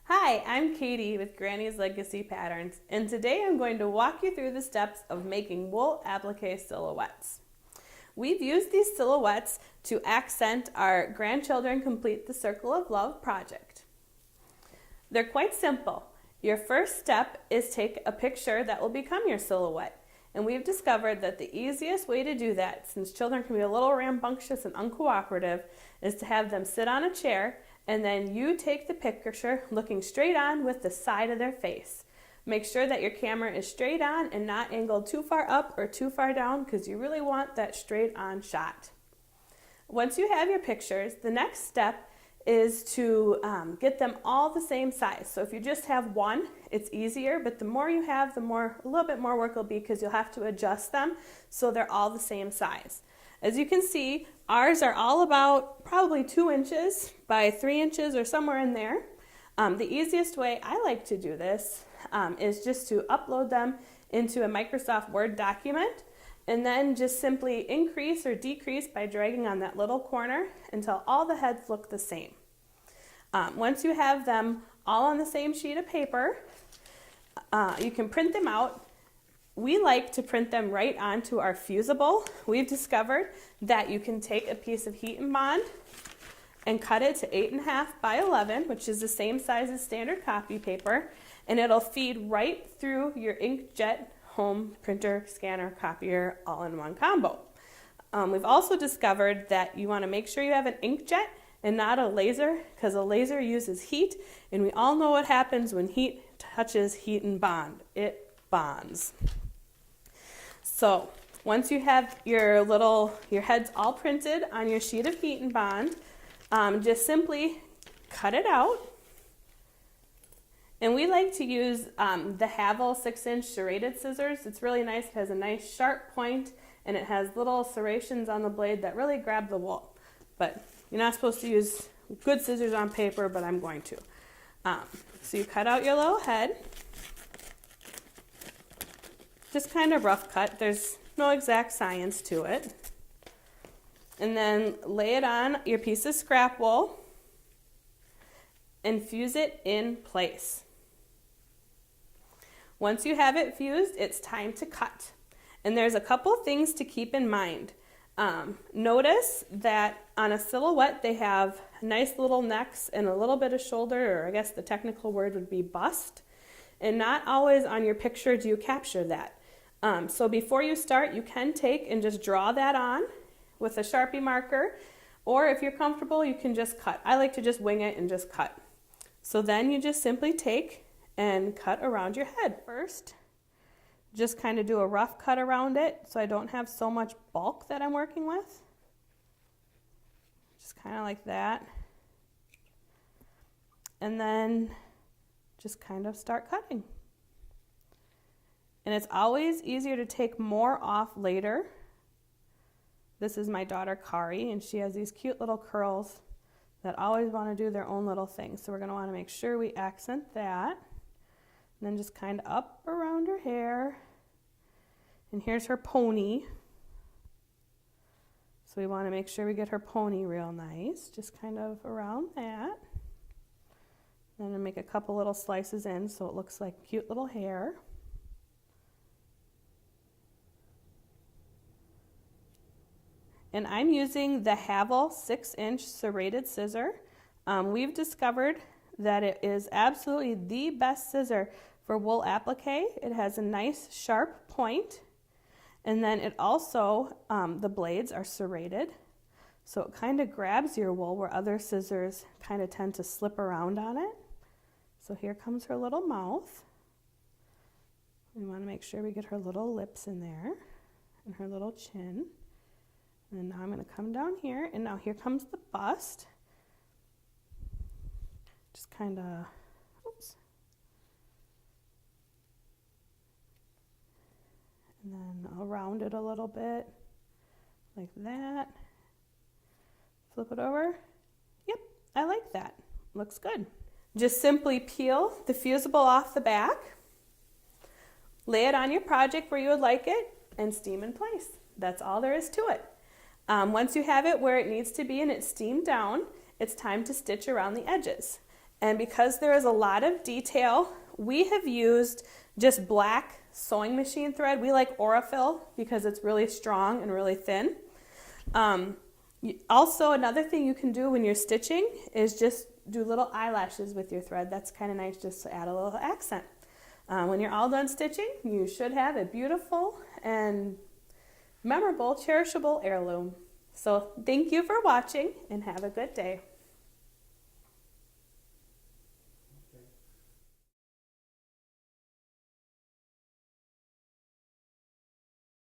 Hi, I'm Katie with Granny's Legacy Patterns, and today I'm going to walk you through the steps of making wool applique silhouettes. We've used these silhouettes to accent our Grandchildren Complete the Circle of Love project. They're quite simple. Your first step is take a picture that will become your silhouette. And we've discovered that the easiest way to do that, since children can be a little rambunctious and uncooperative, is to have them sit on a chair and then you take the picture looking straight on with the side of their face. Make sure that your camera is straight on and not angled too far up or too far down because you really want that straight on shot. Once you have your pictures, the next step is to get them all the same size. So if you just have one, it's easier, but the more you have, a little bit more work will be because you'll have to adjust them so they're all the same size. As you can see, ours are all about probably 2 inches by 3 inches or somewhere in there. The easiest way I like to do this is just to upload them into a Microsoft Word document and then just simply increase or decrease by dragging on that little corner until all the heads look the same. Once you have them all on the same sheet of paper, you can print them out. We like to print them right onto our fusible. We've discovered that you can take a piece of heat and bond and cut it to 8.5 by 11, which is the same size as standard copy paper, and it'll feed right through your inkjet home printer, scanner, copier, all-in-one combo. We've also discovered that you want to make sure you have an inkjet and not a laser, because a laser uses heat, and we all know what happens when heat touches heat and bond. It bonds. So once you have your heads all printed on your sheet of heat and bond, just simply cut it out. And we like to use the Havel 6-inch serrated scissors. It's really nice. It has a nice sharp point, and it has little serrations on the blade that really grab the wool. But you're not supposed to use good scissors on paper, but I'm going to. So you cut out your little head. Just kind of rough cut. There's no exact science to it. And then lay it on your piece of scrap wool and fuse it in place. Once you have it fused, it's time to cut. And there's a couple things to keep in mind. Notice that on a silhouette they have nice little necks and a little bit of shoulder, or I guess the technical word would be bust. And not always on your picture do you capture that. So before you start, you can take and just draw that on with a Sharpie marker, or if you're comfortable, you can just cut. I like to just wing it and just cut. So then you just simply take and cut around your head. First, just kind of do a rough cut around it so I don't have so much bulk that I'm working with. Just kind of like that. And then just kind of start cutting. And it's always easier to take more off later. This is my daughter Kari, and she has these cute little curls that always want to do their own little thing. So we're going to want to make sure we accent that. And then just kind of up around her hair. And here's her pony. So we want to make sure we get her pony real nice. Just kind of around that. Then I make a couple little slices in so it looks like cute little hair. And I'm using the Havel 6-inch serrated scissor. We've discovered that it is absolutely the best scissor for wool applique. It has a nice sharp point, and then it also, the blades are serrated, so it kind of grabs your wool where other scissors kind of tend to slip around on it. So here comes her little mouth. We want to make sure we get her little lips in there and her little chin. And now I'm going to come down here, and now here comes the bust. Just kind of, oops. And then I'll round it a little bit, like that. Flip it over. Yep, I like that. Looks good. Just simply peel the fusible off the back, lay it on your project where you would like it, and steam in place. That's all there is to it. Once you have it where it needs to be and it's steamed down, it's time to stitch around the edges. And because there is a lot of detail, we have used just black sewing machine thread. We like Aurifil because it's really strong and really thin. Also, another thing you can do when you're stitching is just do little eyelashes with your thread. That's kind of nice just to add a little accent. When you're all done stitching, you should have a beautiful and memorable, cherishable heirloom. So thank you for watching and have a good day.